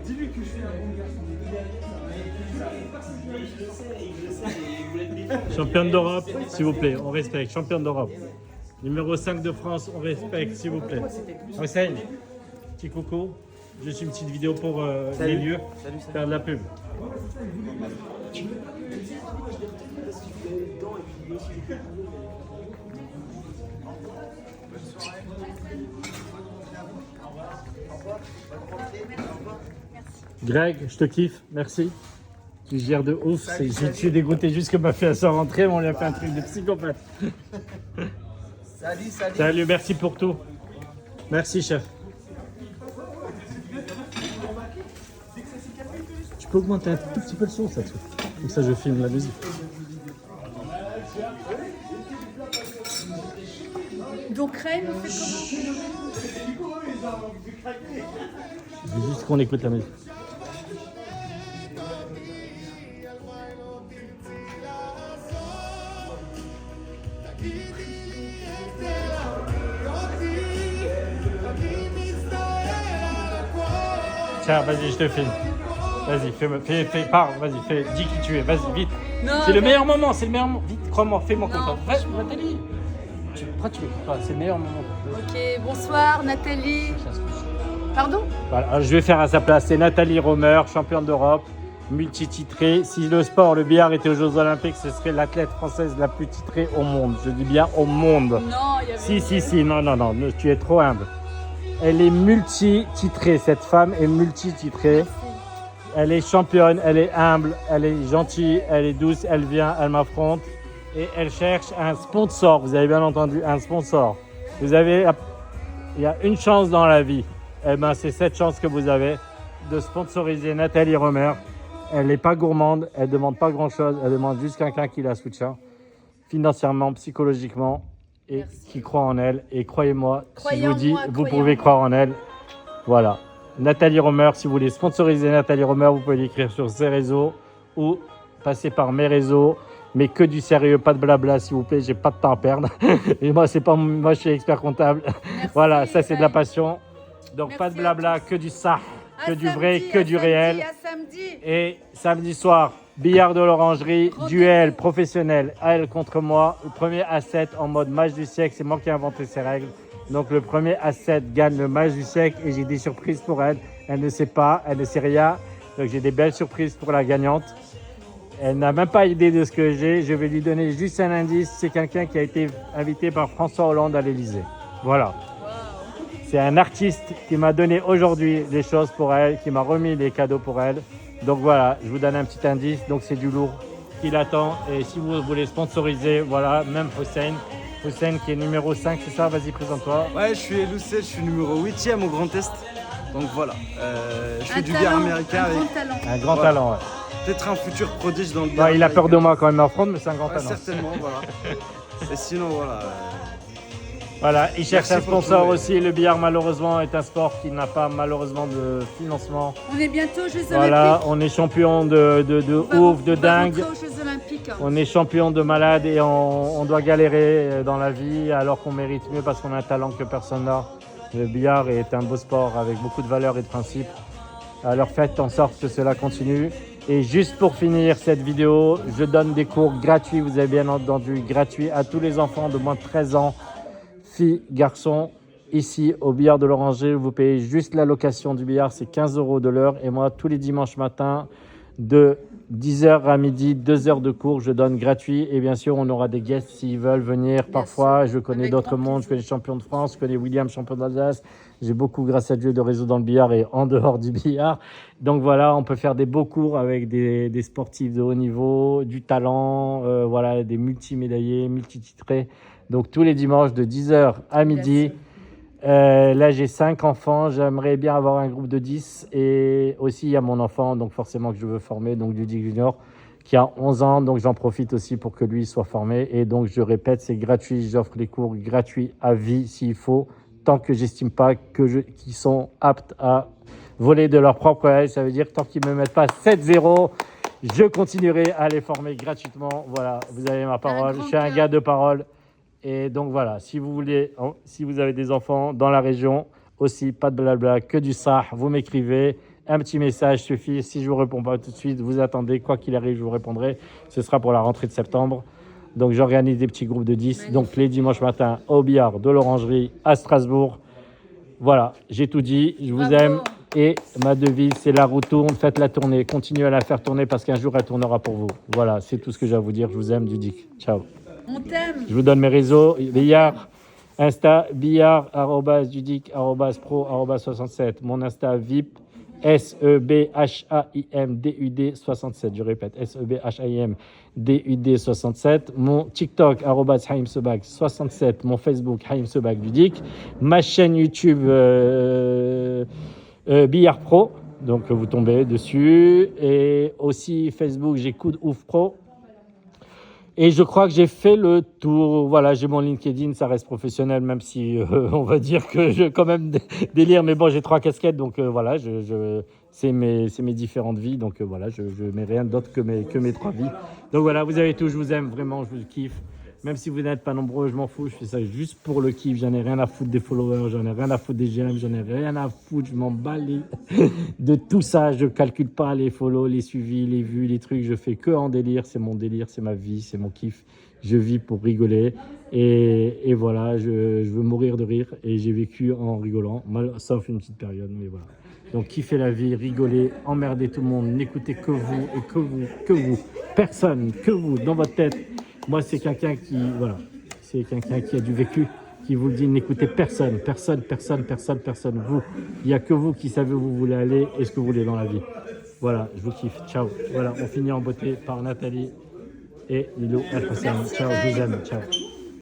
Dis-lui que je suis un bon garçon. Championne d'Europe, s'il vous plaît, on respecte. Championne d'Europe. Numéro 5 de France, on respecte, s'il vous plaît. Hussein, petit coucou. Juste une petite vidéo pour les lieux. Faire de la pub. Greg, je te kiffe, merci. Tu gères de ouf. Je suis dégoûté juste que ma fille a sans rentrer, mais on lui a fait un truc de psychopathe. Salut. Salut, merci pour tout. Merci, chef. Tu peux augmenter un tout petit peu le son, ça, tout. Comme ça, je filme la musique. Donc, Rennes, on fait comment? Je veux juste qu'on écoute la musique. Tiens, vas-y, je te filme. Vas-y, pars, vas-y, dis qui tu es, vas-y, vite. C'est le meilleur moment, c'est le meilleur moment. Vite, crois-moi, fais-moi confiance. Vas-y, Nathalie. Pourquoi tu m'écoutes pas? C'est le meilleur moment. Ok, bonsoir Nathalie. Pardon? Voilà, je vais faire à sa place. C'est Nathalie Romer, championne d'Europe, multititrée. Si le sport, le billard était aux Jeux Olympiques, ce serait l'athlète française la plus titrée au monde. Je dis bien au monde. Non, il y avait... Si, non, tu es trop humble. Elle est multi-titrée, cette femme est multi-titrée. Merci. Elle est championne, elle est humble, elle est gentille, elle est douce, elle vient, elle m'affronte. Et elle cherche un sponsor, vous avez bien entendu, un sponsor. Il y a une chance dans la vie. Eh ben, c'est cette chance que vous avez de sponsoriser Nathalie Romer. Elle n'est pas gourmande, elle ne demande pas grand-chose, elle demande juste quelqu'un qui la soutient financièrement, psychologiquement et Merci. qui croit en elle. Et croyez-moi, si Croyez je vous en dis, moi, vous croyez pouvez en croire en elle. Voilà. Nathalie Romer, si vous voulez sponsoriser Nathalie Romer, vous pouvez l'écrire sur ses réseaux ou passer par mes réseaux. Mais que du sérieux, pas de blabla, s'il vous plaît, j'ai pas de temps à perdre. Et moi, je suis expert comptable. Merci, Voilà, ça c'est de la Greg. passion. Donc Merci pas de à blabla, tous. que du ça, que À du samedi, vrai, que à du samedi, réel. À samedi. Et samedi soir, billard de l'orangerie, Rendez-vous. duel professionnel, elle contre moi. Le premier à 7 en mode match du siècle, c'est moi qui ai inventé ces règles. Donc le premier à 7 gagne le match du siècle et j'ai des surprises pour elle. Elle ne sait pas, elle ne sait rien. Donc j'ai des belles surprises pour la gagnante. Elle n'a même pas idée de ce que j'ai. Je vais lui donner juste un indice. C'est quelqu'un qui a été invité par François Hollande à l'Élysée. Voilà. C'est un artiste qui m'a donné aujourd'hui des choses pour elle, qui m'a remis des cadeaux pour elle. Donc voilà, je vous donne un petit indice. Donc c'est du lourd qui l'attend. Et si vous voulez sponsoriser, voilà, même Hussein. Hussein qui est numéro 5, c'est ça? Vas-y, présente-toi. Ouais, je suis Eloucet, je suis numéro 8e au Grand Est. Donc voilà, je fais Un du talent, billard américain un avec grand talent. Un grand Voilà. talent, ouais. peut-être un futur prodige dans le billard. Bah, il a peur de américain. moi quand il m'affronte, mais c'est un grand Ouais, talent. certainement, voilà. Et sinon, voilà. Voilà, il cherche Merci un pour sponsor tout, ouais. aussi. Le billard, malheureusement, est un sport qui n'a pas malheureusement de financement. On est bientôt aux Jeux Voilà, Olympiques. on est champion de ouf, de On va dingue. rentrer aux Jeux Olympiques. On est champion de malade et on doit galérer dans la vie alors qu'on mérite mieux parce qu'on a un talent que personne n'a. Le billard est un beau sport avec beaucoup de valeurs et de principes. Alors faites en sorte que cela continue. Et juste pour finir cette vidéo, je donne des cours gratuits, vous avez bien entendu, gratuits à tous les enfants de moins de 13 ans, filles, garçons. Ici au billard de l'Oranger, vous payez juste la location du billard, c'est 15 € de l'heure. Et moi, tous les dimanches matins, de 10h à midi, 2 heures de cours, je donne gratuit. Et bien sûr, on aura des guests s'ils veulent venir. Parfois, je connais Avec d'autres grand mondes, je connais les champions de France, je connais William, champion d'Alsace. J'ai beaucoup, grâce à Dieu, de réseaux dans le billard et en dehors du billard. Donc voilà, on peut faire des beaux cours avec des sportifs de haut niveau, du talent, voilà, des multimédaillés, multititrés. Donc tous les dimanches de 10h à midi. Là, j'ai 5 enfants. J'aimerais bien avoir un groupe de 10. Et aussi, il y a mon enfant, donc forcément que je veux former, donc du Junior, qui a 11 ans, donc j'en profite aussi pour que lui soit formé. Et donc, je répète, c'est gratuit. J'offre les cours gratuits à vie s'il faut, tant que j'estime pas qu'ils sont aptes à voler de leur propre aile. Ça veut dire tant qu'ils ne me mettent pas 7-0, je continuerai à les former gratuitement. Voilà, vous avez ma parole. Je suis un gars de parole. Et donc voilà, si vous avez des enfants dans la région, aussi, pas de blabla, que du sah, vous m'écrivez. Un petit message suffit. Si je ne vous réponds pas tout de suite, vous attendez. Quoi qu'il arrive, je vous répondrai. Ce sera pour la rentrée de septembre. Donc, j'organise des petits groupes de 10. Magnifique. Donc, les dimanches matins au billard de l'Orangerie à Strasbourg. Voilà, j'ai tout dit. Je vous aime. Et ma devise, c'est la roue tourne. Faites la tournée. Continuez à la faire tourner parce qu'un jour, elle tournera pour vous. Voilà, c'est tout ce que j'ai à vous dire. Je vous aime, Dudik. Ciao. On t'aime. Je vous donne mes réseaux. Billard, Insta, billard, @dudik, @pro, @67. Mon Insta VIP. SEBHAIMDUD67, je répète, SEBHAIMDUD67. Mon TikTok, @HaïmSebag67. Mon Facebook, Haïm Sebag Dudik. Ma chaîne YouTube, Billard Pro, donc vous tombez dessus. Et aussi Facebook, j'ai Coup de Ouf Pro. Et je crois que j'ai fait le tour. Voilà, j'ai mon LinkedIn, ça reste professionnel, même si on va dire que je quand même délire. Mais bon, j'ai 3 casquettes, donc voilà, c'est mes différentes vies. Donc voilà, je mets rien d'autre que mes 3 vies. Donc voilà, vous avez tout, je vous aime, vraiment, je vous kiffe. Même si vous n'êtes pas nombreux, je m'en fous, je fais ça juste pour le kiff. J'en ai rien à foutre des followers, j'en ai rien à foutre des j'aime, j'en ai rien à foutre, je m'en bats de tout ça. Je calcule pas les follow, les suivis, les vues, les trucs. Je fais que en délire, c'est mon délire, c'est ma vie, c'est mon kiff. Je vis pour rigoler et voilà, je veux mourir de rire et j'ai vécu en rigolant, sauf une petite période, mais voilà. Donc kiffez la vie, rigolez, emmerdez tout le monde, n'écoutez que vous et que vous, personne, que vous, dans votre tête. Moi, c'est quelqu'un qui, voilà, c'est quelqu'un qui a du vécu, qui vous le dit, n'écoutez personne. Vous, il n'y a que vous qui savez où vous voulez aller et ce que vous voulez dans la vie. Voilà, je vous kiffe. Ciao. Voilà, on finit en beauté par Nathalie et Lilo El Hassan. Ciao, je vous aime. Ciao.